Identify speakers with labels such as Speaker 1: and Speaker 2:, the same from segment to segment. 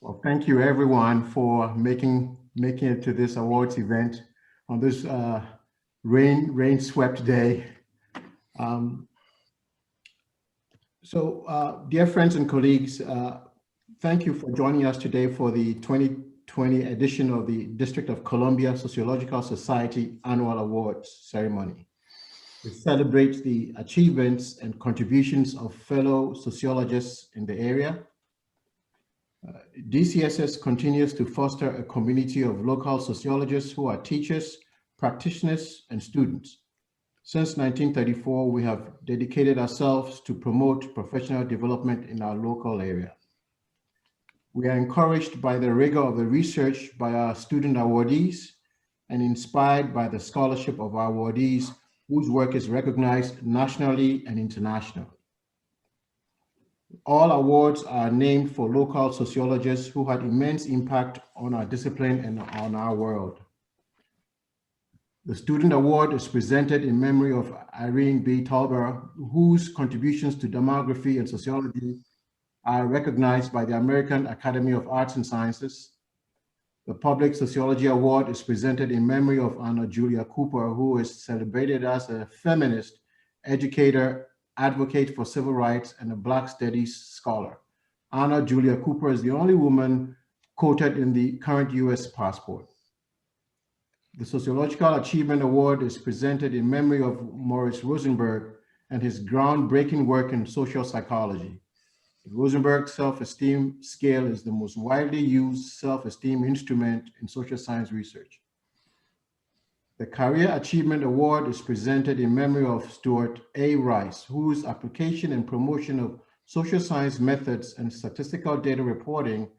Speaker 1: Well, thank you everyone for making it to this awards event on this rain-swept day. Dear friends and colleagues, thank you for joining us today for the 2020 edition of the District of Columbia Sociological Society Annual Awards Ceremony. It celebrates the achievements and contributions of fellow sociologists in the area. DCSS continues to foster a community of local sociologists who are teachers, practitioners, and students. Since 1934, we have dedicated ourselves to promote professional development in our local area. We are encouraged by the rigor of the research by our student awardees and inspired by the scholarship of our awardees whose work is recognized nationally and internationally. All awards are named for local sociologists who had immense impact on our discipline and on our world. The Student Award is presented in memory of Irene B. Taeuber, whose contributions to demography and sociology are recognized by the American Academy of Arts and Sciences. The Public Sociology Award is presented in memory of Anna Julia Cooper, who is celebrated as a feminist, educator, advocate for civil rights, and a Black Studies scholar. Anna Julia Cooper is the only woman quoted in the current US passport. The Sociological Achievement Award is presented in memory of Maurice Rosenberg and his groundbreaking work in social psychology. The Rosenberg self-esteem scale is the most widely used self-esteem instrument in social science research. The Career Achievement Award is presented in memory of Stuart A. Rice, whose application and promotion of social science methods and statistical data reporting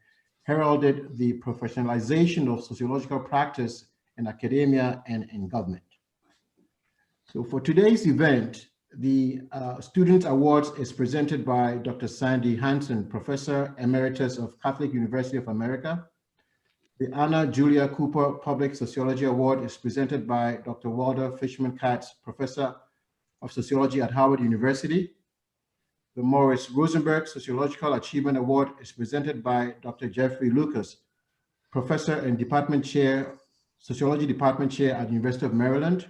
Speaker 1: heralded the professionalization of sociological practice in academia and in government. So for today's event, the Student Awards is presented by Dr. Sandy Hanson, Professor Emeritus of Catholic University of America. The Anna Julia Cooper Public Sociology Award is presented by Dr. Walda Fishman Katz, Professor of Sociology at Howard University. The Maurice Rosenberg Sociological Achievement Award is presented by Dr. Jeffrey Lucas, Professor and Department Chair, Sociology Department Chair at University of Maryland.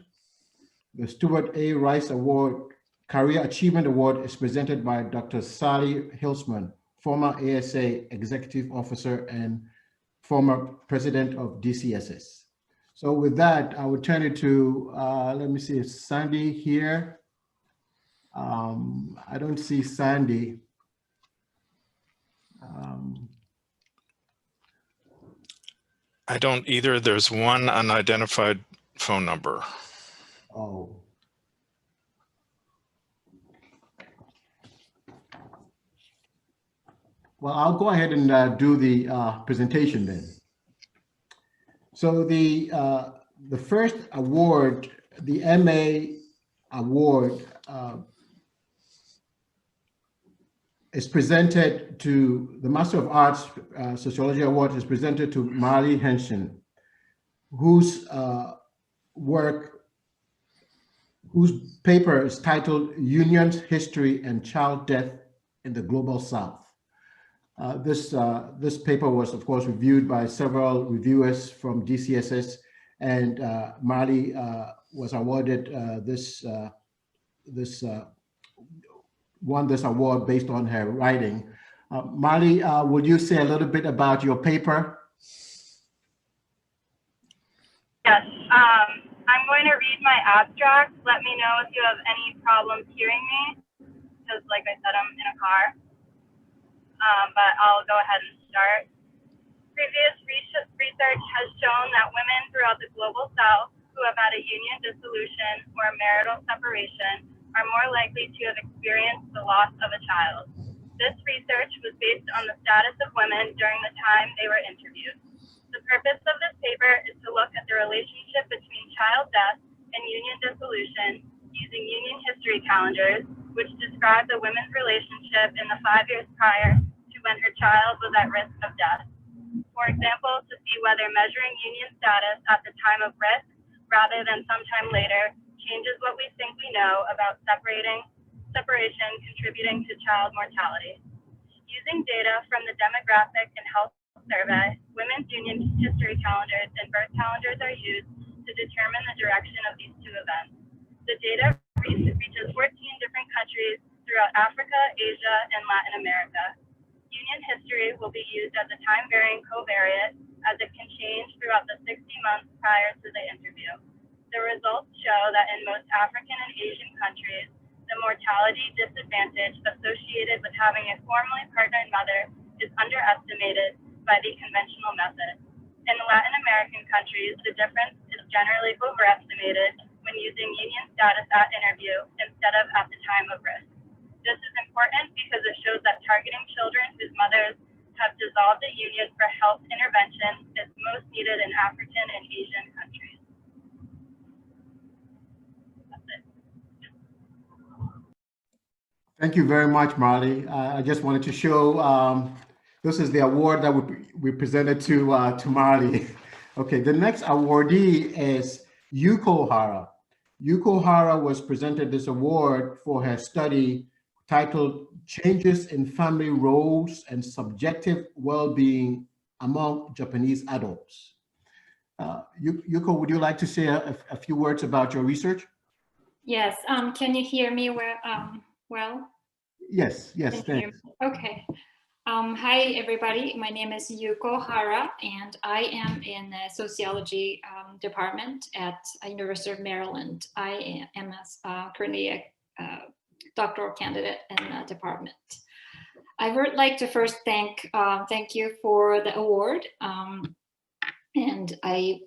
Speaker 1: The Stuart A. Rice Award, Career Achievement Award is presented by Dr. Sally Hilsman, former ASA Executive Officer and former president of DCSS. So with that, I would turn it to, let me see, is Sandy here? I don't see Sandy.
Speaker 2: I don't either. There's one unidentified phone number.
Speaker 1: Oh. Well, I'll go ahead and do the presentation then. So the first award, the MA award, is presented to the Master of Arts Sociology Award is presented to Marley Henschen, whose paper is titled Unions, History, and Child Death in the Global South. This paper was, of course, reviewed by several reviewers from DCSS, and Marley was awarded won this award based on her writing. Marley, would you say a little bit about your paper?
Speaker 3: Yes, I'm going to read my abstract. Let me know if you have any problems hearing me, because like I said, I'm in a car. But I'll go ahead and start. Previous research has shown that women throughout the global South who have had a union dissolution or a marital separation are more likely to have experienced the loss of a child. This research was based on the status of women during the time they were interviewed. The purpose of this paper is to look at the relationship between child death and union dissolution using union history calendars, which describe the women's relationship in the 5 years prior to when her child was at risk of death. For example, to see whether measuring union status at the time of risk rather than sometime later changes what we think we know about separation contributing to child mortality. Using data from the Demographic and Health survey, women's union history calendars and birth calendars are used to determine the direction of these two events. The data reaches 14 different countries throughout Africa, Asia, and Latin America. Union history will be used as a time-varying covariate as it can change throughout the 60 months prior to the interview. The results show that in most African and Asian countries, the mortality disadvantage associated with having a formally partnered mother is underestimated by the conventional method. In Latin American countries, the difference is generally overestimated when using union status at interview instead of at the time of risk. This is important because it shows that targeting children whose mothers have dissolved the union for health intervention is most needed in African and Asian countries. That's it.
Speaker 1: Thank you very much, Marley. I just wanted to show, this is the award that we presented to Marley. Okay, the next awardee is Yuko Hara. Yuko Hara was presented this award for her study titled Changes in Family Roles and Subjective Well-Being Among Japanese Adults. Yuko, would you like to say a few words about your research?
Speaker 4: Yes, can you hear me well?
Speaker 1: Yes, thanks.
Speaker 4: Okay. Hi, everybody. My name is Yuko Hara, and I am in the sociology department at University of Maryland. I am currently a doctoral candidate in the department. I would like to first thank you for the award, and I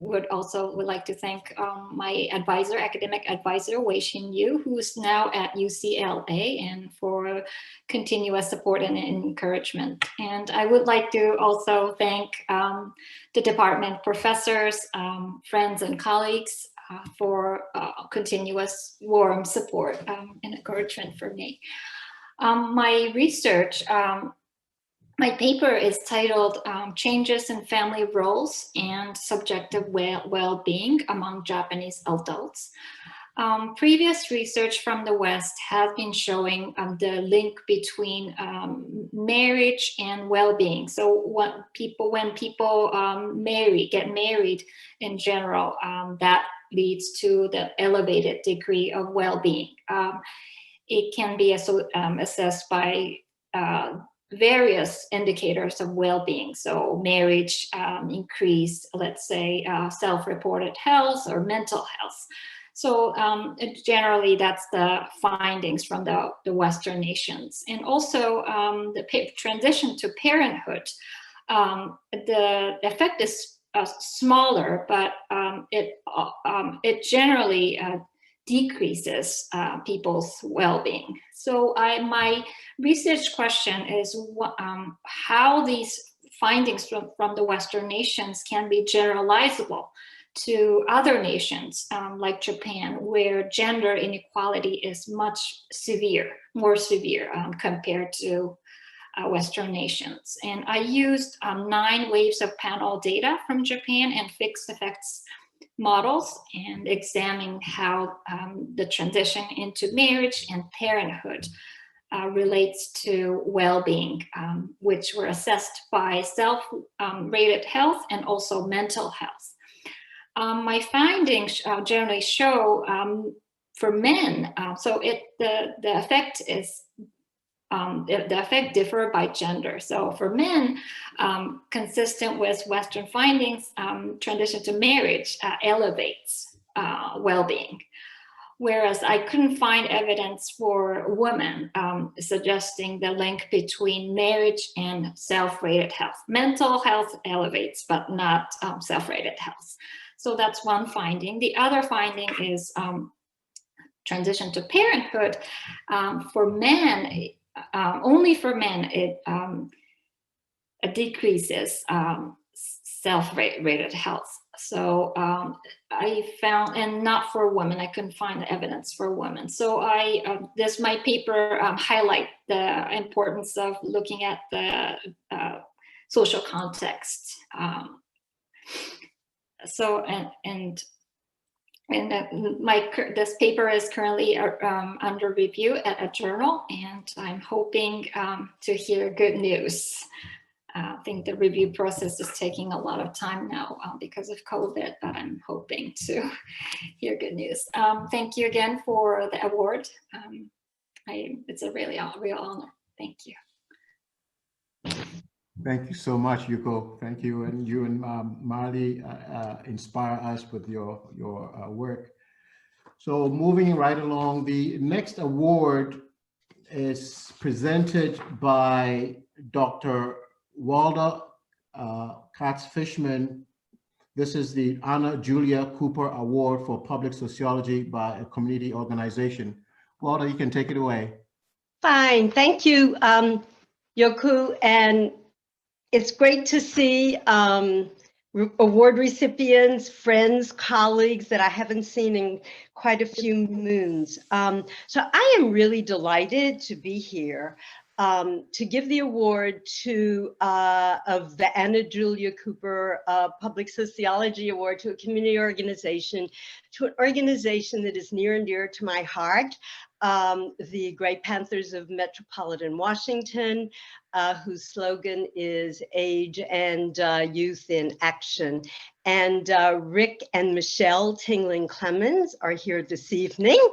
Speaker 4: would like to thank my advisor, academic advisor, Wei-Shin Yu, who's now at UCLA, and for continuous support and encouragement. And I would like to also thank the department professors, friends and colleagues for continuous warm support and encouragement for me. My research, my paper is titled Changes in Family Roles and Subjective Well-Being Among Japanese Adults. Previous research from the West has been showing the link between marriage and well-being. So when people get married in general, that leads to the elevated degree of well-being. It can be assessed by various indicators of well-being. So marriage, increased, let's say, self-reported health or mental health. So generally, that's the findings from the Western nations. And also the transition to parenthood, the effect is smaller, but it generally decreases people's well-being. So my research question is how these findings from the Western nations can be generalizable to other nations like Japan, where gender inequality is much more severe compared to Western nations. And I used 9 waves of panel data from Japan and fixed effects models and examining how the transition into marriage and parenthood relates to well-being, which were assessed by self-rated health and also mental health. My findings generally show for men, so the effect is the effect differ by gender. So for men, consistent with Western findings, transition to marriage elevates well-being. Whereas I couldn't find evidence for women suggesting the link between marriage and self-rated health. Mental health elevates, but not self-rated health. So that's one finding. The other finding is transition to parenthood. For men, only for men, it decreases self-rated health. So I found, and not for women, I couldn't find the evidence for women. So my paper highlight the importance of looking at the social context. This paper is currently under review at a journal, and I'm hoping to hear good news I think the review process is taking a lot of time now because of COVID, but I'm hoping to hear good news. Thank you again for the award. It's a real honor. Thank you.
Speaker 1: Thank you so much, Yuko. Thank you. And you and Marley inspire us with your work. So moving right along, the next award is presented by Dr. Walda Katz-Fishman. This is the Anna Julia Cooper Award for Public Sociology by a community organization. Walda, you can take it away.
Speaker 5: Fine, thank you, Yoku, and it's great to see award recipients, friends, colleagues that I haven't seen in quite a few moons. So I am really delighted to be here to give the award to of the Anna Julia Cooper Public Sociology Award to a community organization, to an organization that is near and dear to my heart, the Great Panthers of Metropolitan Washington, whose slogan is Age and Youth in Action. And Rick and Michele TIngling-Clemmons are here this evening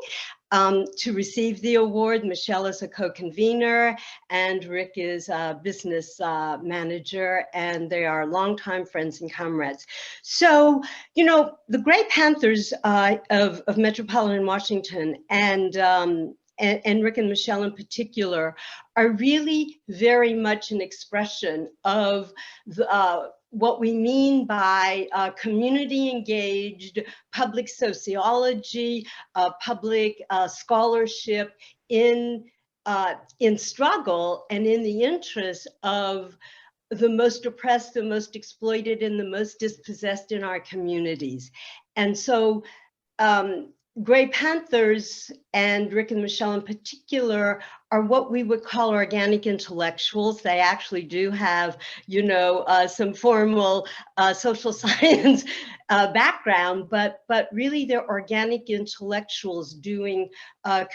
Speaker 5: to receive the award. Michele is a co-convener and Rick is a business manager, and they are longtime friends and comrades. So, you know, the Great Panthers of Metropolitan Washington and Rick and Michele in particular are really very much an expression of the, what we mean by community engaged public sociology, public scholarship in struggle and in the interest of the most oppressed, the most exploited, and the most dispossessed in our communities. And so Great Panthers and Rick and Michele in particular are what we would call organic intellectuals. They actually do have, you know, some formal social science background, but really they're organic intellectuals doing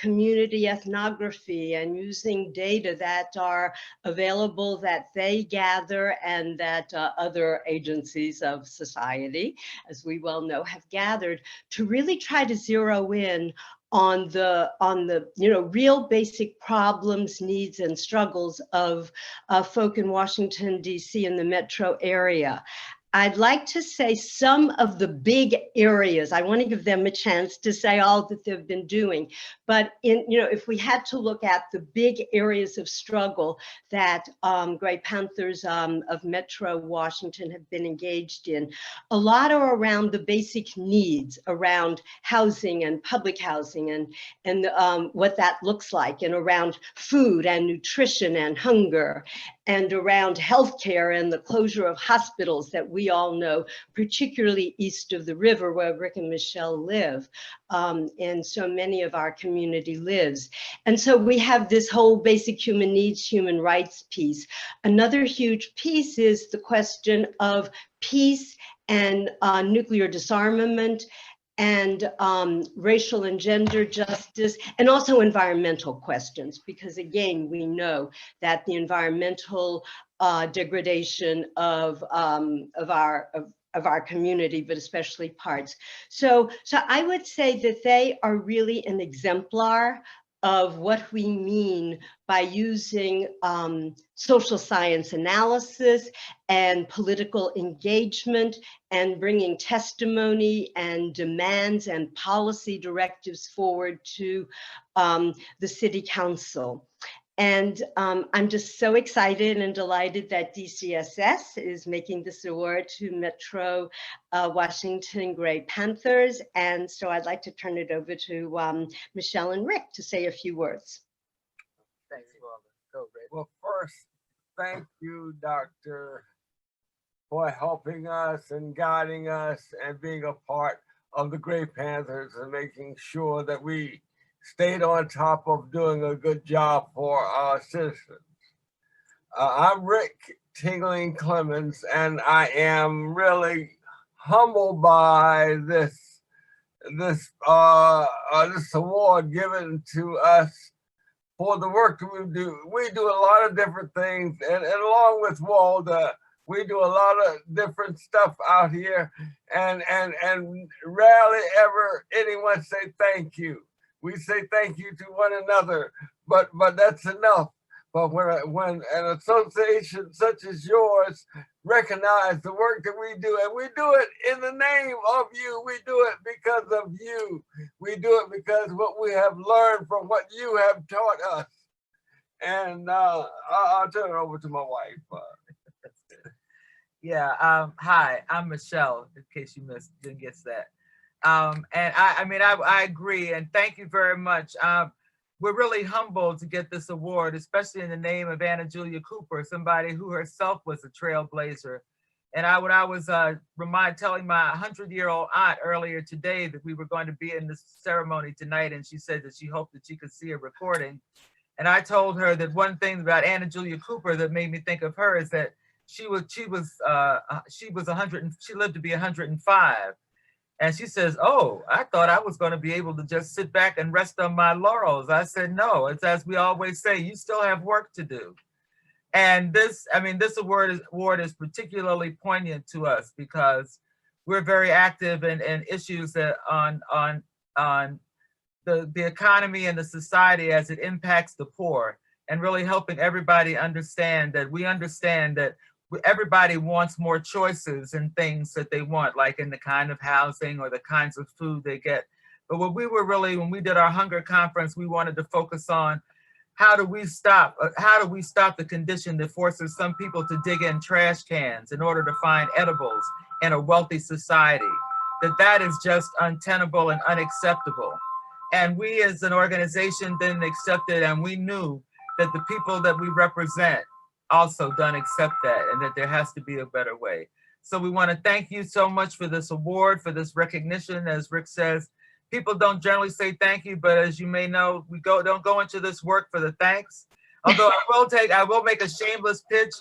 Speaker 5: community ethnography and using data that are available, that they gather, and that other agencies of society, as we well know, have gathered to really try to zero in on the you know, real basic problems, needs, and struggles of folk in Washington, D.C. and the metro area. I'd like to say some of the big areas. I want to give them a chance to say all that they've been doing. But in, you know, if we had to look at the big areas of struggle that Great Panthers of Metro Washington have been engaged in, a lot are around the basic needs around housing and public housing and what that looks like, and around food and nutrition and hunger, and around healthcare and the closure of hospitals that we all know, particularly east of the river where Rick and Michele live, and so many of our community lives. And so we have this whole basic human needs, human rights piece. Another huge piece is the question of peace and nuclear disarmament, and racial and gender justice, and also environmental questions, because again, we know that the environmental degradation of our community, but especially parts. So I would say that they are really an exemplar of what we mean by using social science analysis and political engagement and bringing testimony and demands and policy directives forward to the City Council. And I'm just so excited and delighted that DCSS is making this award to Metro Washington Great Panthers. And so I'd like to turn it over to Michele and Rick to say a few words.
Speaker 6: Thanks, Walda. So great. Well, first, thank you, Doctor, for helping us and guiding us and being a part of the Great Panthers and making sure that we stayed on top of doing a good job for our citizens. I'm Rick TIngling-Clemmons, and I am really humbled by this award given to us for the work that we do. We do a lot of different things, and along with Walda, we do a lot of different stuff out here, and rarely ever anyone say thank you. We say thank you to one another, but that's enough. But when an association such as yours recognize the work that we do, and we do it in the name of you, we do it because of you, we do it because what we have learned from what you have taught us. And I'll turn it over to my wife.
Speaker 7: Yeah. Hi, I'm Michele, in case you didn't get that. And I agree, and thank you very much. We're really humbled to get this award, especially in the name of Anna Julia Cooper, somebody who herself was a trailblazer. And when I was telling my 100-year-old aunt earlier today that we were going to be in this ceremony tonight, and she said that she hoped that she could see a recording. And I told her that one thing about Anna Julia Cooper that made me think of her is that she lived to be 105. And she says, "Oh, I thought I was going to be able to just sit back and rest on my laurels." I said, "No, it's as we always say, you still have work to do." And this award is particularly poignant to us because we're very active in issues that on the economy and the society as it impacts the poor, and really helping everybody understand that everybody wants more choices and things that they want, like in the kind of housing or the kinds of food they get. But when we did our hunger conference, we wanted to focus on how do we stop the condition that forces some people to dig in trash cans in order to find edibles in a wealthy society, that is just untenable and unacceptable. And we as an organization didn't accept it, and we knew that the people that we represent also don't accept that, and that there has to be a better way. So we want to thank you so much for this award, for this recognition. As Rick says, people don't generally say thank you, but as you may know, we don't go into this work for the thanks. Although I will make a shameless pitch.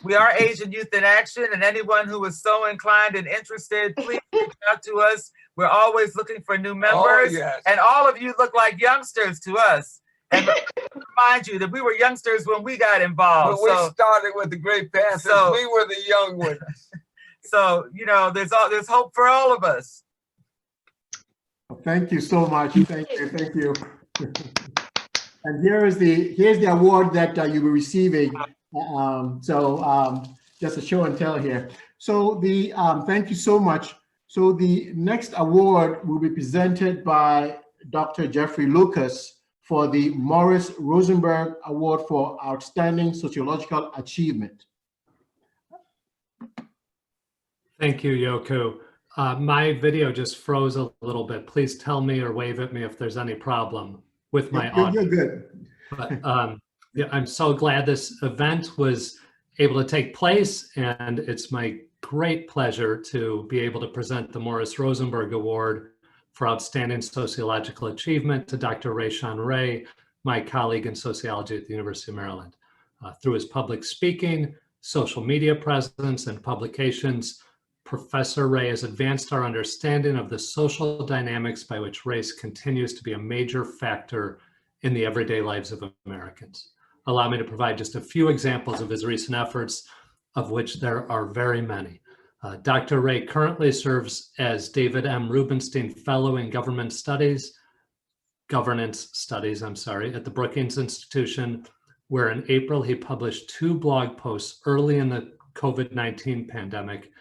Speaker 7: We are Asian Youth in Action, and anyone who is so inclined and interested, please reach out to us. We're always looking for new members.
Speaker 6: Oh, yes.
Speaker 7: And all of you look like youngsters to us. And remind you that we were youngsters when we got involved.
Speaker 6: When we started with the Great Panthers, we were the young ones.
Speaker 7: So, there's hope for all of us.
Speaker 1: Thank you so much. Thank you. And here's the award that you will be receiving. Just a show and tell here. So thank you so much. So the next award will be presented by Dr. Jeffrey Lucas for the Morris Rosenberg Award for Outstanding Sociological Achievement.
Speaker 8: Thank you, Yoku. My video just froze a little bit. Please tell me or wave at me if there's any problem with my audio.
Speaker 1: You're good.
Speaker 8: But yeah, I'm so glad this event was able to take place, and it's my great pleasure to be able to present the Morris Rosenberg Award for Outstanding Sociological Achievement to Dr. Rashawn Ray, my colleague in sociology at the University of Maryland. Through his public speaking, social media presence, and publications, Professor Ray has advanced our understanding of the social dynamics by which race continues to be a major factor in the everyday lives of Americans. Allow me to provide just a few examples of his recent efforts, of which there are very many. Dr. Ray currently serves as David M. Rubenstein Fellow in Governance Studies, at the Brookings Institution, where in April he published 2 blog posts early in the COVID-19 pandemic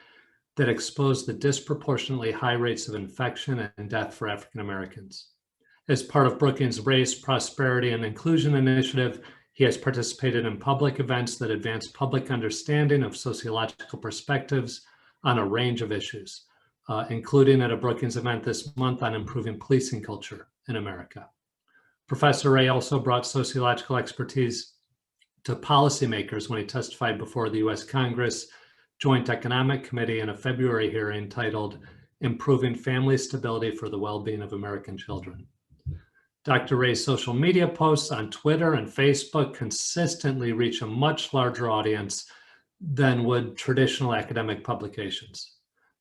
Speaker 8: that exposed the disproportionately high rates of infection and death for African Americans. As part of Brookings' Race, Prosperity, and Inclusion Initiative, he has participated in public events that advance public understanding of sociological perspectives on a range of issues, including at a Brookings event this month on improving policing culture in America. Professor Ray also brought sociological expertise to policymakers when he testified before the US Congress Joint Economic Committee in a February hearing titled Improving Family Stability for the Well-Being of American Children. Dr. Ray's social media posts on Twitter and Facebook consistently reach a much larger audience than would traditional academic publications.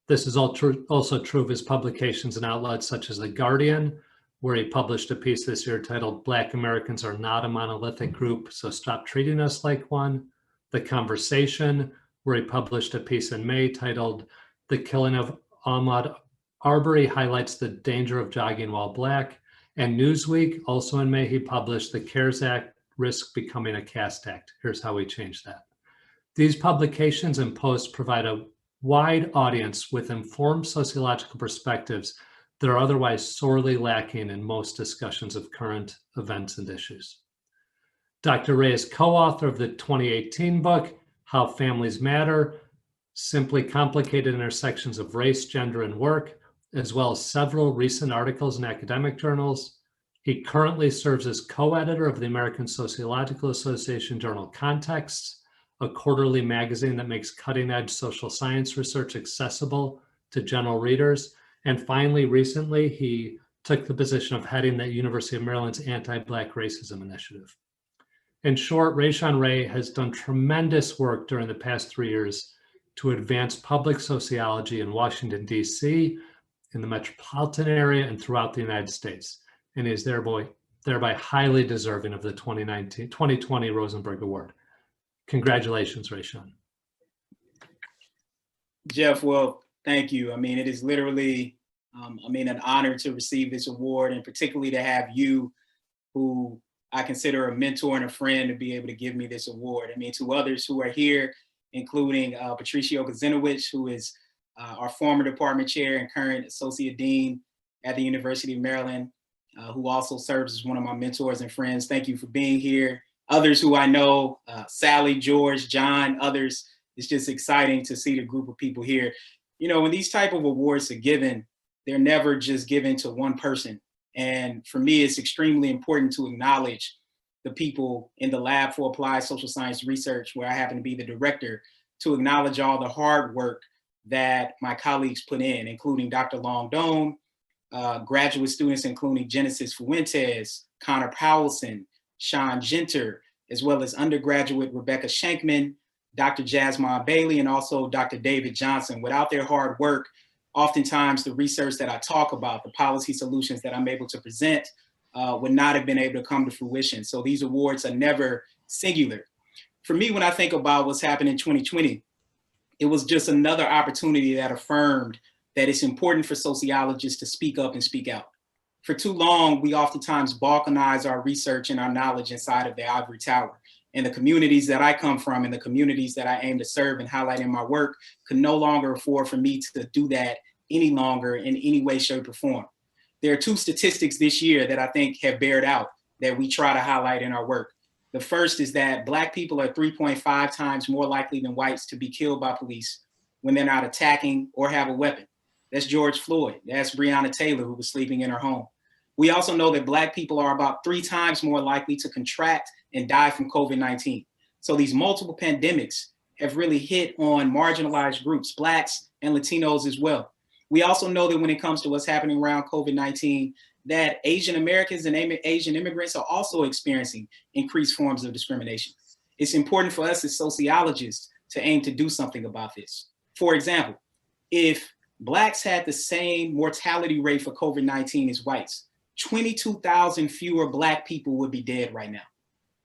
Speaker 8: This is also true of his publications in outlets such as The Guardian, where he published a piece this year titled "Black Americans Are Not a Monolithic Group, So Stop Treating Us Like One." The Conversation, where he published a piece in May titled "The Killing of Ahmaud Arbery Highlights the Danger of Jogging While Black." And Newsweek, also in May, he published "The CARES Act Risk Becoming a Caste Act. Here's How We Change That." These publications and posts provide a wide audience with informed sociological perspectives that are otherwise sorely lacking in most discussions of current events and issues. Dr. Ray is co-author of the 2018 book, How Families Matter, Simply Complicated Intersections of Race, Gender, and Work, as well as several recent articles in academic journals. He currently serves as co-editor of the American Sociological Association journal Contexts, a quarterly magazine that makes cutting-edge social science research accessible to general readers. And finally, recently, he took the position of heading the University of Maryland's Anti-Black Racism Initiative. In short, Rashawn Ray has done tremendous work during the past 3 years to advance public sociology in Washington, D.C., in the metropolitan area, and throughout the United States, and is thereby highly deserving of the 2020 Rosenberg Award. Congratulations, Rashawn.
Speaker 9: Jeff, well, thank you. I mean, it is literally, an honor to receive this award, and particularly to have you, who I consider a mentor and a friend, to be able to give me this award. I mean, to others who are here, including Patricio Kazinowicz, who is our former department chair and current associate dean at the University of Maryland, who also serves as one of my mentors and friends. Thank you for being here. Others who I know, Sally, George, John, others, it's just exciting to see the group of people here. You know, when these type of awards are given, they're never just given to one person. And for me, it's extremely important to acknowledge the people in the Lab for Applied Social Science Research, where I happen to be the director, to acknowledge all the hard work that my colleagues put in, including Dr. Longdon, graduate students, including Genesis Fuentes, Connor Powelson, Sean Genter, as well as undergraduate Rebecca Shankman, Dr. Jasmine Bailey, and also Dr. David Johnson. Without their hard work, oftentimes the research that I talk about, the policy solutions that I'm able to present, would not have been able to come to fruition. So these awards are never singular. For me, when I think about what's happened in 2020, it was just another opportunity that affirmed that it's important for sociologists to speak up and speak out. For too long, we oftentimes balkanize our research and our knowledge inside of the ivory tower. And the communities that I come from and the communities that I aim to serve and highlight in my work could no longer afford for me to do that any longer in any way, shape, or form. There are two statistics this year that I think have bared out that we try to highlight in our work. The first is that Black people are 3.5 times more likely than whites to be killed by police when they're not attacking or have a weapon. That's George Floyd. That's Breonna Taylor, who was sleeping in her home. We also know that Black people are about 3 times more likely to contract and die from COVID-19. So these multiple pandemics have really hit on marginalized groups, Blacks and Latinos as well. We also know that when it comes to what's happening around COVID-19, that Asian Americans and Asian immigrants are also experiencing increased forms of discrimination. It's important for us as sociologists to aim to do something about this. For example, if Blacks had the same mortality rate for COVID-19 as whites, 22,000 fewer Black people would be dead right now.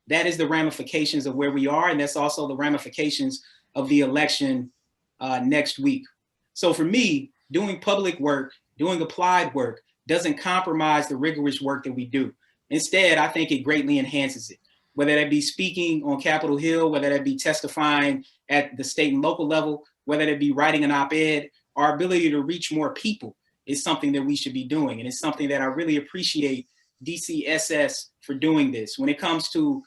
Speaker 9: That is the ramifications of where we are, and that's also the ramifications of the election next week. So for me, doing public work, doing applied work, doesn't compromise the rigorous work that we do. Instead, I think it greatly enhances it. Whether that be speaking on Capitol Hill, whether that be testifying at the state and local level, whether that be writing an op-ed, our ability to reach more people is something that we should be doing. And it's something that I really appreciate DCSS for doing this. When it comes to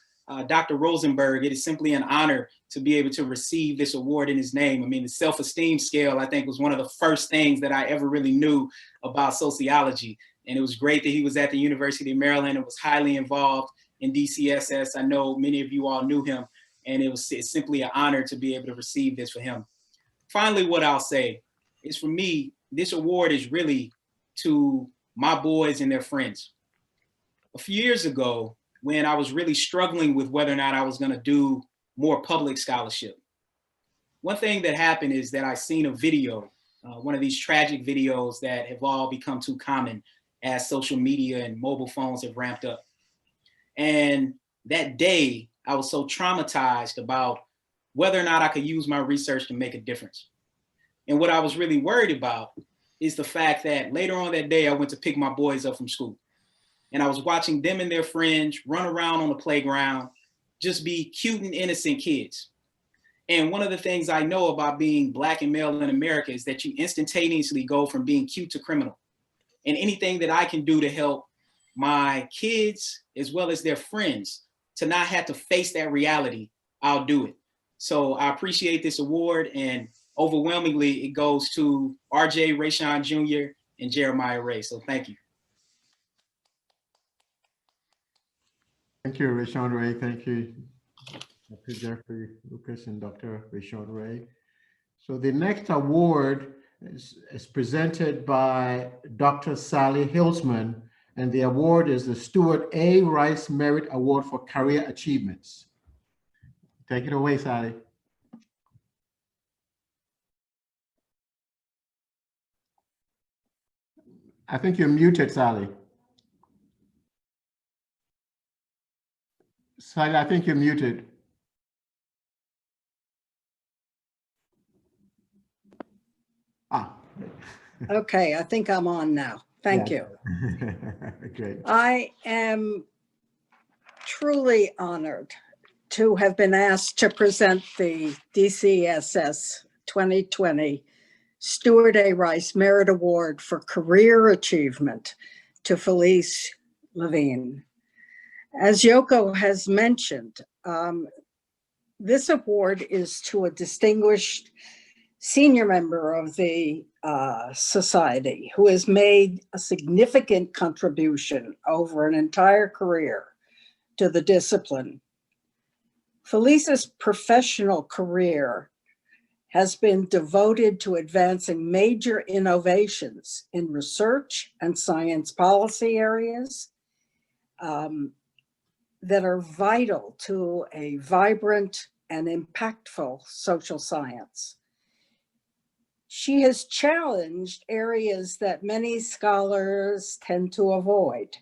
Speaker 9: Dr. Rosenberg, it is simply an honor to be able to receive this award in his name. I mean, the self-esteem scale, I think, was one of the first things that I ever really knew about sociology. And it was great that he was at the University of Maryland and was highly involved in DCSS. I know many of you all knew him, and it's simply an honor to be able to receive this for him. Finally, what I'll say is, for me, this award is really to my boys and their friends. A few years ago, when I was really struggling with whether or not I was going to do more public scholarship, one thing that happened is that I seen a video, one of these tragic videos that have all become too common as social media and mobile phones have ramped up. And that day, I was so traumatized about whether or not I could use my research to make a difference. And what I was really worried about is the fact that later on that day, I went to pick my boys up from school. And I was watching them and their friends run around on the playground, just be cute and innocent kids. And one of the things I know about being Black and male in America is that you instantaneously go from being cute to criminal. And anything that I can do to help my kids, as well as their friends, to not have to face that reality, I'll do it. So I appreciate this award, and overwhelmingly it goes to RJ, Rashawn Jr., and Jeremiah Ray. So thank you.
Speaker 1: Thank you, Rashawn Ray. Thank you, Dr. Jeffrey Lucas and Dr. Rashawn Ray. So the next award is presented by Dr. Sally Hilsman, and the award is the Stuart A. Rice Merit Award for Career Achievements. Take it away, Sally. I think you're muted, Sally. Sally, I think you're muted. Ah.
Speaker 10: Okay, I think I'm on now. Thank you.
Speaker 1: Great.
Speaker 10: I am truly honored to have been asked to present the DCSS 2020 Stuart A. Rice Merit Award for Career Achievement to Felice Levine. As Yoko has mentioned, this award is to a distinguished senior member of the society who has made a significant contribution over an entire career to the discipline. Felice's professional career has been devoted to advancing major innovations in research and science policy areas that are vital to a vibrant and impactful social science. She has challenged areas that many scholars tend to avoid,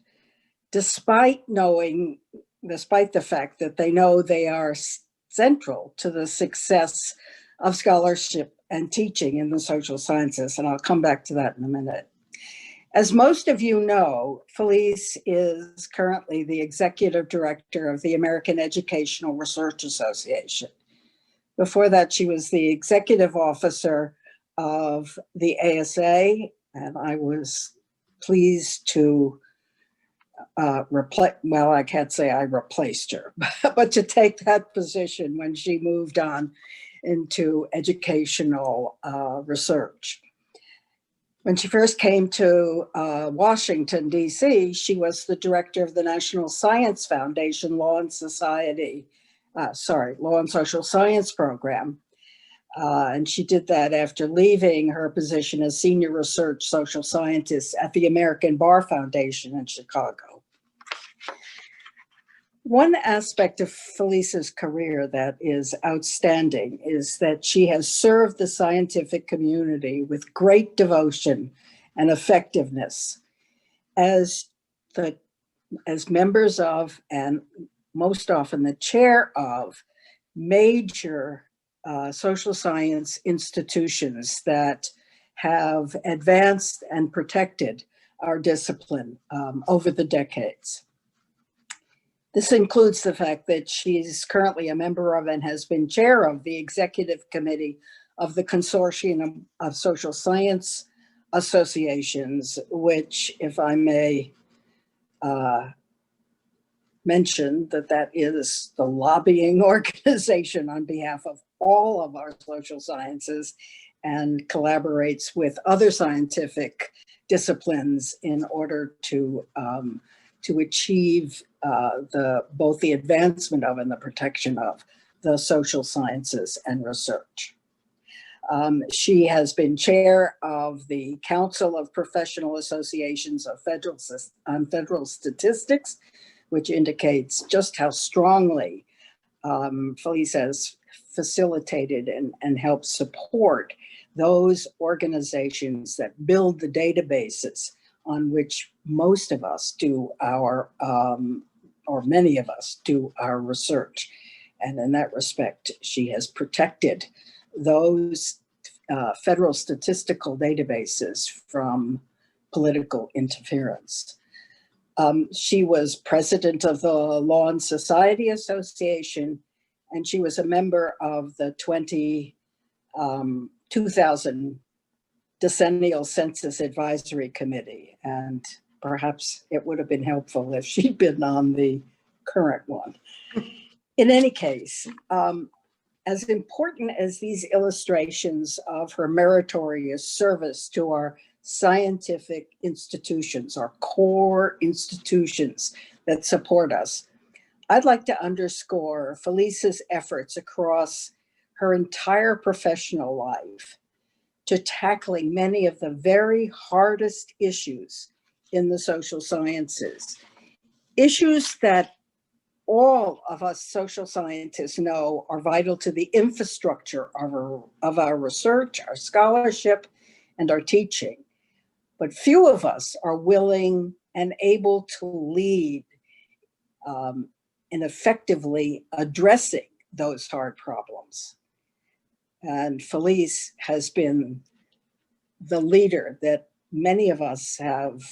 Speaker 10: despite the fact that they know they are central to the success of scholarship and teaching in the social sciences. And I'll come back to that in a minute. As most of you know, Felice is currently the executive director of the American Educational Research Association. Before that, she was the executive officer of the ASA, and I was pleased to I can't say I replaced her, but to take that position when she moved on into educational research. When she first came to Washington, D.C., she was the director of the National Science Foundation Law and Social Science Program. And she did that after leaving her position as senior research social scientist at the American Bar Foundation in Chicago. One aspect of Felice's career that is outstanding is that she has served the scientific community with great devotion and effectiveness as members of, and most often the chair of, major social science institutions that have advanced and protected our discipline over the decades. This includes the fact that she's currently a member of and has been chair of the executive committee of the Consortium of Social Science Associations, which, if I may mention, that is the lobbying organization on behalf of all of our social sciences and collaborates with other scientific disciplines in order to achieve both the advancement of and the protection of the social sciences and research. She has been chair of the Council of Professional Associations of Federal Statistics, which indicates just how strongly Felice has facilitated and helped support those organizations that build the databases on which most of us do our, or many of us do our research. And in that respect, she has protected those federal statistical databases from political interference. She was president of the Law and Society Association, and she was a member of the 2000 Decennial Census Advisory Committee. And perhaps it would have been helpful if she'd been on the current one. In any case, as important as these illustrations of her meritorious service to our scientific institutions, our core institutions that support us, I'd like to underscore Felice's efforts across her entire professional life to tackling many of the very hardest issues in the social sciences, issues that all of us social scientists know are vital to the infrastructure of our research, our scholarship, and our teaching. But few of us are willing and able to lead in effectively addressing those hard problems. And Felice has been the leader that many of us have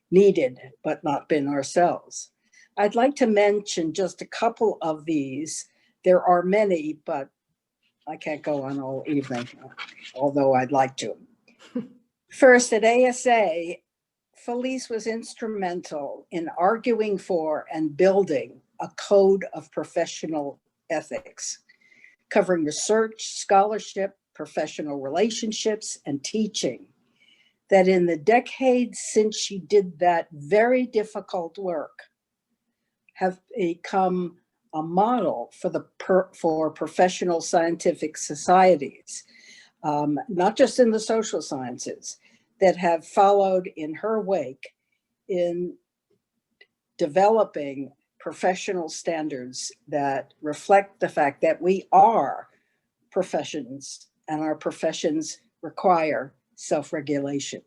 Speaker 10: needed, but not been ourselves. I'd like to mention just a couple of these. There are many, but I can't go on all evening, although I'd like to. First, at ASA, Felice was instrumental in arguing for and building a code of professional ethics, covering research, scholarship, professional relationships, and teaching, that in the decades since she did that very difficult work, have become a model for professional scientific societies, not just in the social sciences, that have followed in her wake in developing professional standards that reflect the fact that we are professions and our professions require self-regulation.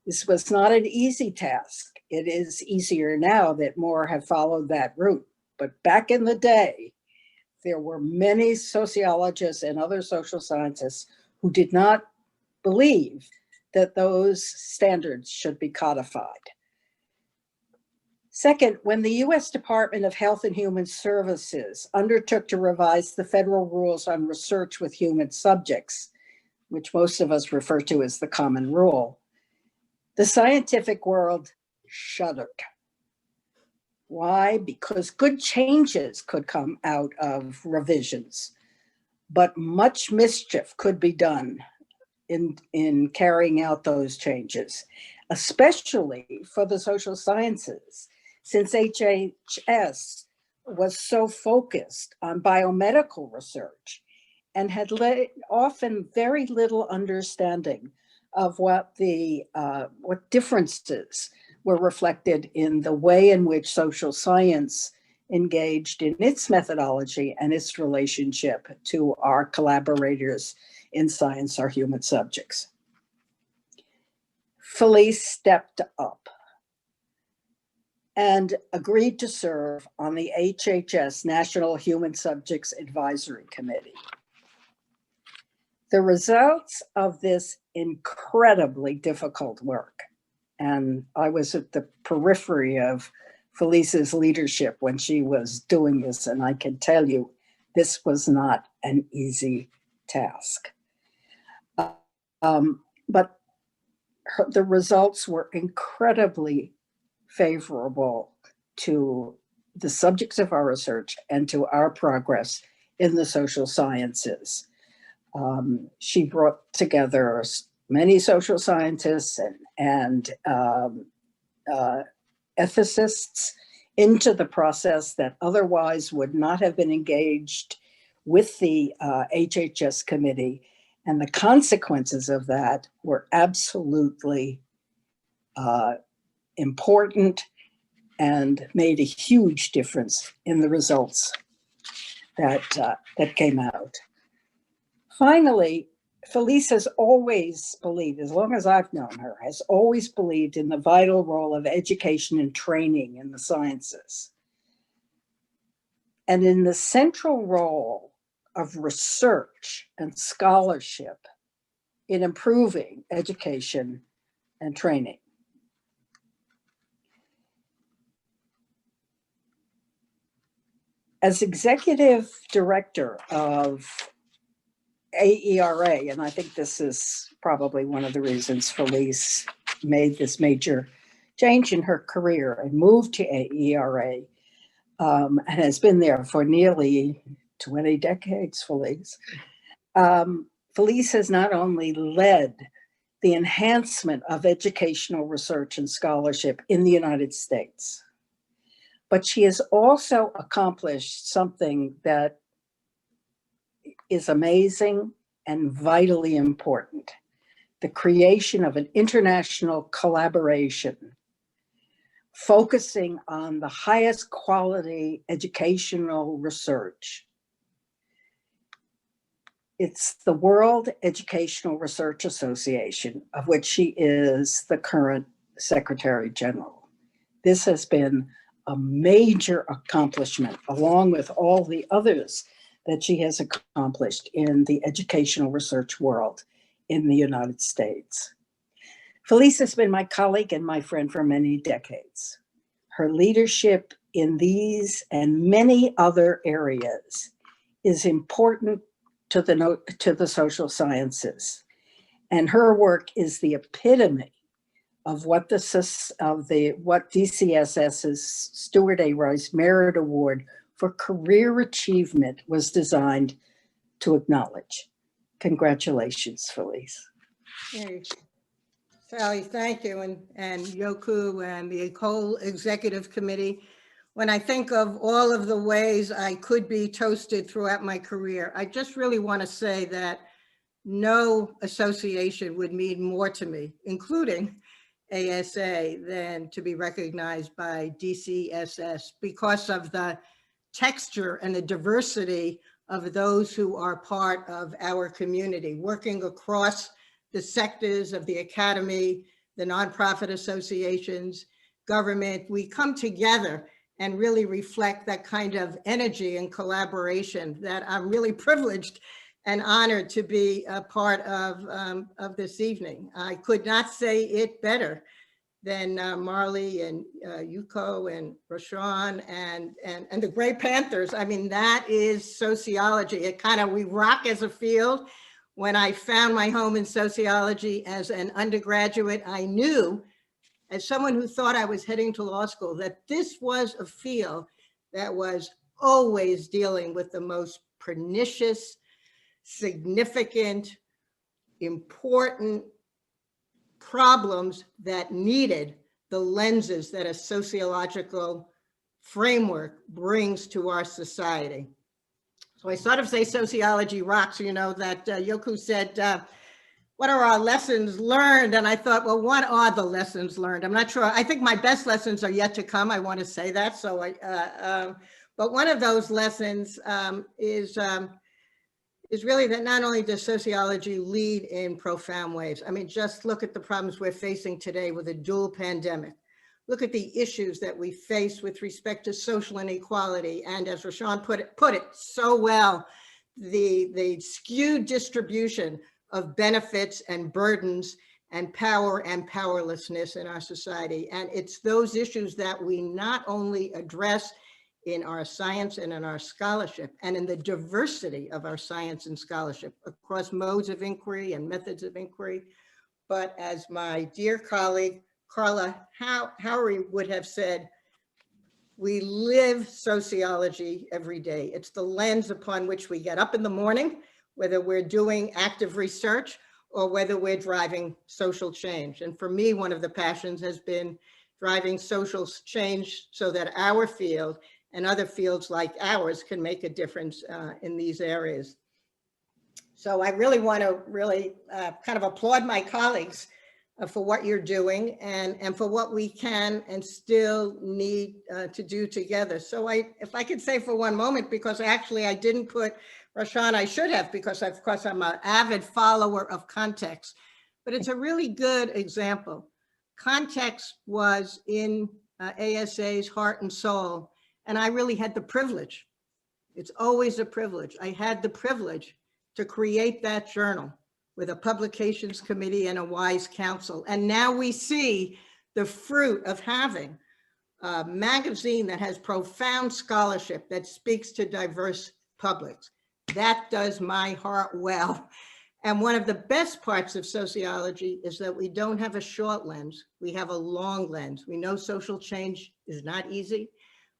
Speaker 10: This was not an easy task. It is easier now that more have followed that route. But back in the day, there were many sociologists and other social scientists who did not believe that those standards should be codified. Second, when the US Department of Health and Human Services undertook to revise the federal rules on research with human subjects, which most of us refer to as the Common Rule, the scientific world shuddered. Why? Because good changes could come out of revisions, but much mischief could be done in carrying out those changes, especially for the social sciences, since HHS was so focused on biomedical research and had often very little understanding of what differences were reflected in the way in which social science engaged in its methodology and its relationship to our collaborators in science, our human subjects. Felice stepped up and agreed to serve on the HHS National Human Subjects Advisory Committee. The results of this incredibly difficult work, and I was at the periphery of Felice's leadership when she was doing this, and I can tell you this was not an easy task. But the results were incredibly favorable to the subjects of our research and to our progress in the social sciences. She brought together many social scientists and ethicists into the process that otherwise would not have been engaged with the HHS committee. And the consequences of that were absolutely important and made a huge difference in the results that came out. Finally, Felice has always believed, as long as I've known her, has always believed in the vital role of education and training in the sciences, and in the central role of research and scholarship in improving education and training. As executive director of AERA, and I think this is probably one of the reasons Felice made this major change in her career and moved to AERA, and has been there for nearly 20 decades, Felice. Felice has not only led the enhancement of educational research and scholarship in the United States, but she has also accomplished something that is amazing and vitally important: the creation of an international collaboration focusing on the highest quality educational research. It's the World Educational Research Association, of which she is the current Secretary General. This has been a major accomplishment, along with all the others that she has accomplished in the educational research world in the United States. Felice has been my colleague and my friend for many decades. Her leadership in these and many other areas is important to the social sciences, and her work is the epitome of what DCSS's Stuart A. Rice Merit Award for Career Achievement was designed to acknowledge. Congratulations, Felice.
Speaker 11: Hey, Sally, thank you, and Yoku and the whole executive committee. When I think of all of the ways I could be toasted throughout my career, I just really want to say that no association would mean more to me, including ASA, than to be recognized by DCSS, because of the texture and the diversity of those who are part of our community, working across the sectors of the academy, the nonprofit associations, government. We come together and really reflect that kind of energy and collaboration that I'm really privileged and honored to be a part of this evening. I could not say it better than Marley and Yuko and Rashawn and the great Panthers. I mean, that is sociology. It kind of, we rock as a field. When I found my home in sociology as an undergraduate, I knew, as someone who thought I was heading to law school, that this was a field that was always dealing with the most pernicious, significant, important problems that needed the lenses that a sociological framework brings to our society. So I sort of say sociology rocks, you know, that Yoku said, what are our lessons learned? And I thought, well, what are the lessons learned? I'm not sure. I think my best lessons are yet to come. I want to say that. So but one of those lessons is really that not only does sociology lead in profound ways. I mean, just look at the problems we're facing today with a dual pandemic. Look at the issues that we face with respect to social inequality. And as Rashawn put it so well, the skewed distribution of benefits and burdens and power and powerlessness in our society. And it's those issues that we not only address in our science and in our scholarship and in the diversity of our science and scholarship across modes of inquiry and methods of inquiry, but as my dear colleague, Carla Hara would have said, we live sociology every day. It's the lens upon which we get up in the morning, whether we're doing active research or whether we're driving social change. And for me, one of the passions has been driving social change so that our field and other fields like ours can make a difference in these areas. So I really want to kind of applaud my colleagues for what you're doing and for what we can and still need to do together. So if I could say for one moment, because actually I didn't put Rashawn, I should have, because of course I'm an avid follower of context, but it's a really good example. Context was in ASA's heart and soul, and I really had the privilege. It's always a privilege. I had the privilege to create that journal with a publications committee and a wise counsel. And now we see the fruit of having a magazine that has profound scholarship that speaks to diverse publics. That does my heart well. And one of the best parts of sociology is that we don't have a short lens, we have a long lens. We know social change is not easy.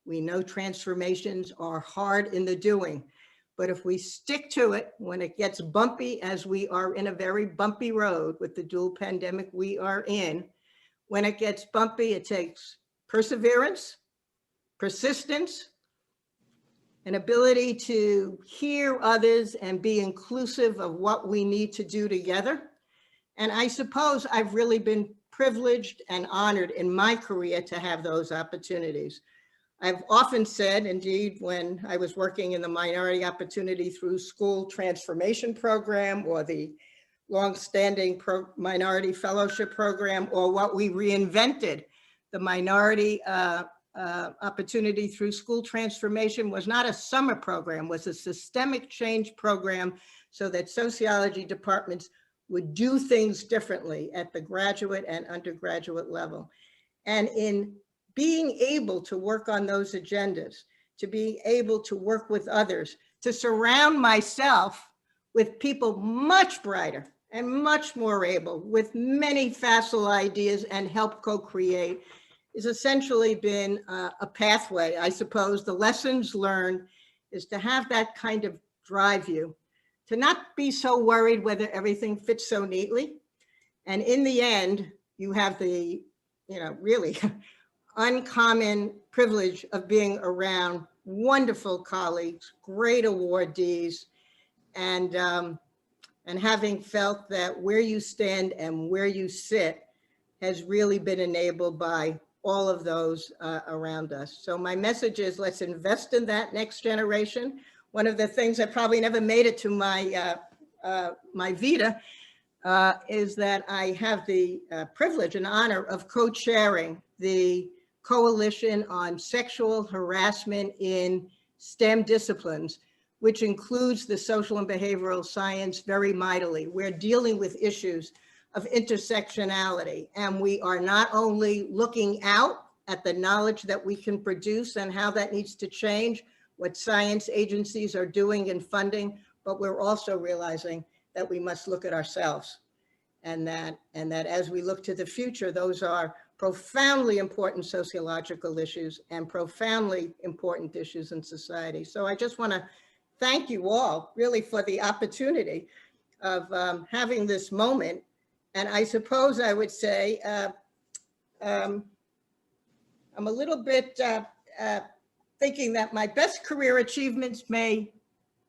Speaker 11: We know transformations are hard in the doing. But if we stick to it when it gets bumpy, as we are in a very bumpy road with the dual pandemic we are in, when it gets bumpy, it takes perseverance, persistence, an ability to hear others and be inclusive of what we need to do together. And I suppose I've really been privileged and honored in my career to have those opportunities. I've often said, indeed, when I was working in the Minority Opportunity Through School Transformation Program, or the longstanding Minority Fellowship Program, or what we reinvented, the Minority Opportunity Through School Transformation was not a summer program, was a systemic change program so that sociology departments would do things differently at the graduate and undergraduate level. And in being able to work on those agendas, to be able to work with others, to surround myself with people much brighter and much more able, with many facile ideas, and help co-create, has essentially been a pathway. I suppose the lessons learned is to have that kind of drive you, to not be so worried whether everything fits so neatly. And in the end, you have the, really uncommon privilege of being around wonderful colleagues, great awardees, and having felt that where you stand and where you sit has really been enabled by all of those around us. So my message is, let's invest in that next generation. One of the things that probably never made it to my my Vita is that I have the privilege and honor of co-chairing the Coalition on Sexual Harassment in STEM Disciplines, which includes the social and behavioral science very mightily. We're dealing with issues of intersectionality, and we are not only looking out at the knowledge that we can produce and how that needs to change, what science agencies are doing and funding, but we're also realizing that we must look at ourselves, and that as we look to the future, those are profoundly important sociological issues and profoundly important issues in society. So I just want to thank you all really for the opportunity of having this moment. And I suppose I would say I'm a little bit thinking that my best career achievements may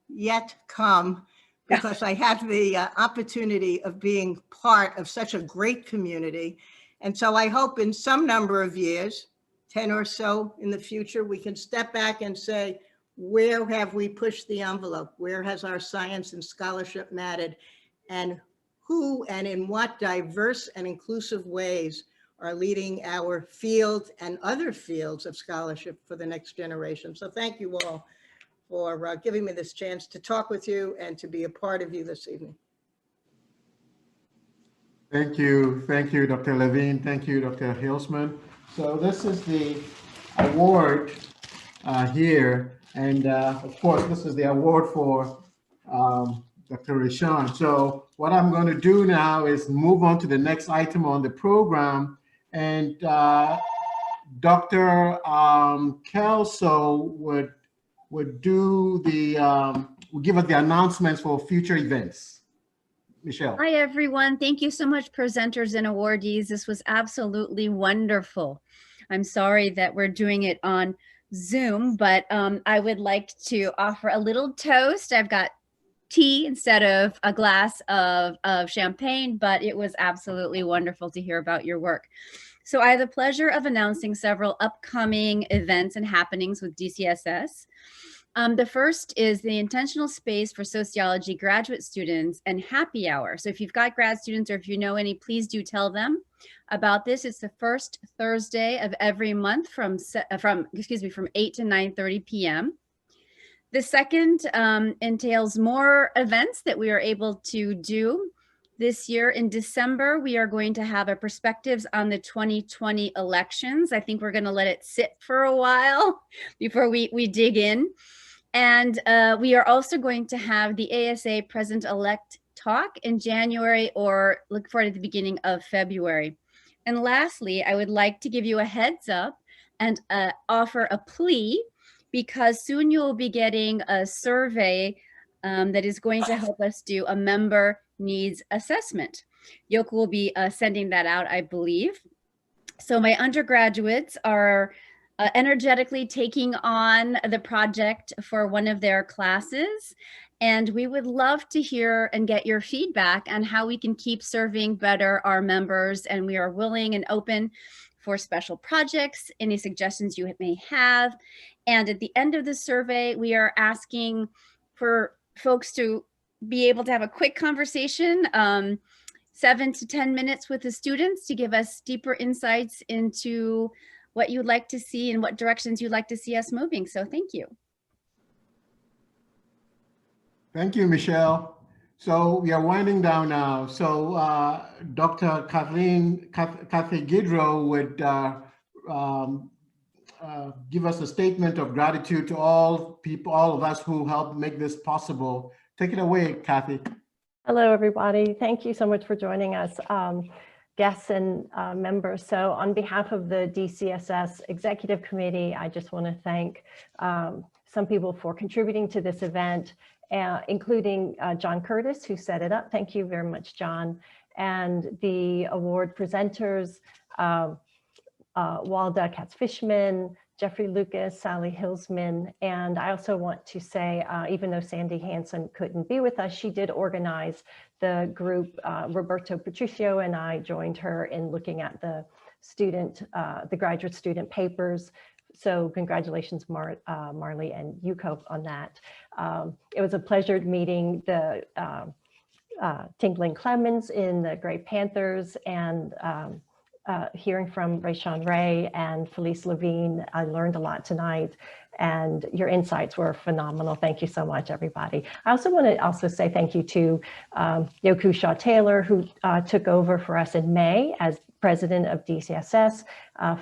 Speaker 11: yet come, because I have the opportunity of being part of such a great community. And so I hope in some number of years, 10 or so in the future, we can step back and say, where have we pushed the envelope? Where has our science and scholarship mattered? And who and in what diverse and inclusive ways are leading our field and other fields of scholarship for the next generation? So thank you all for giving me this chance to talk with you and to be a part of you this evening.
Speaker 1: Thank you, Dr. Levine. Thank you, Dr. Hilsman. So this is the award here, and of course, this is the award for Dr. Rashawn. So what I'm going to do now is move on to the next item on the program, and Dr. Kelso would do the would give us the announcements for future events. Michele.
Speaker 12: Hi, everyone. Thank you so much, presenters and awardees. This was absolutely wonderful. I'm sorry that we're doing it on Zoom, but I would like to offer a little toast. I've got tea instead of a glass of champagne, but it was absolutely wonderful to hear about your work. So I have the pleasure of announcing several upcoming events and happenings with DCSS. The first is the intentional space for sociology graduate students and happy hour. So if you've got grad students or if you know any, please do tell them about this. It's the first Thursday of every month from 8 to 9:30 p.m. The second entails more events that we are able to do. This year in December, we are going to have a perspectives on the 2020 elections. I think we're going to let it sit for a while before we dig in. And we are also going to have the ASA President-elect talk in January, or look for it at the beginning of February. And lastly, I would like to give you a heads up and offer a plea, because soon you will be getting a survey that is going to help us do a member needs assessment. Yoku will be sending that out, I believe. So my undergraduates are energetically taking on the project for one of their classes. And we would love to hear and get your feedback on how we can keep serving better our members. And we are willing and open for special projects, any suggestions you may have. And at the end of the survey, we are asking for folks to be able to have a quick conversation, 7 to 10 minutes with the students, to give us deeper insights into what you'd like to see and what directions you'd like to see us moving. So thank you.
Speaker 1: Thank you, Michele. So we are winding down now. So Dr. Kathy Gidrow would give us a statement of gratitude to all of us who helped make this possible. Take it away, Kathy.
Speaker 13: Hello, everybody. Thank you so much for joining us, guests and members. So on behalf of the DCSS Executive Committee, I just want to thank some people for contributing to this event, including John Curtis, who set it up. Thank you very much, John. And the award presenters, Walda, Katz-Fishman, Jeffrey Lucas, Sally Hilsman. And I also want to say, even though Sandy Hanson couldn't be with us, she did organize the group. Roberto Patricio and I joined her in looking at the graduate student papers. So congratulations, Marley and Yuko on that. It was a pleasure meeting the TIngling-Clemmons in the Great Panthers, and hearing from Rashawn Ray and Felice Levine. I learned a lot tonight, and your insights were phenomenal. Thank you so much, everybody. I also want to say thank you to Yoku Shaw-Taylor, who took over for us in May as president of DCSS,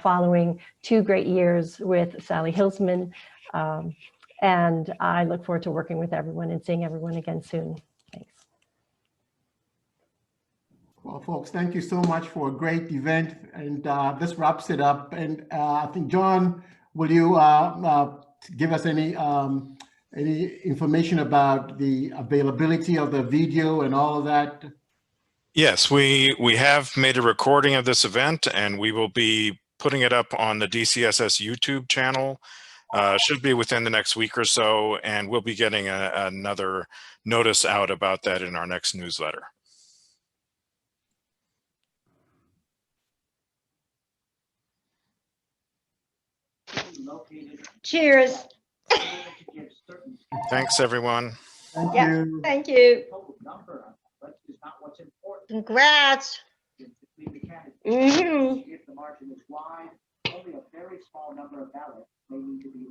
Speaker 13: following 2 great years with Sally Hilsman. And I look forward to working with everyone and seeing everyone again soon. Thanks.
Speaker 1: Well, folks, thank you so much for a great event. And this wraps it up. And I think, John, will you give us any information about the availability of the video and all of that?
Speaker 2: Yes, we have made a recording of this event, and we will be putting it up on the DCSS YouTube channel. Should be within the next week or so, and we'll be getting another notice out about that in our next newsletter.
Speaker 5: Cheers.
Speaker 2: Thanks, everyone.
Speaker 1: Thank
Speaker 5: Yeah,
Speaker 1: you.
Speaker 5: thank you. Congrats. Mm-hmm.
Speaker 14: If the margin is wide, only a very small number of ballots may need to be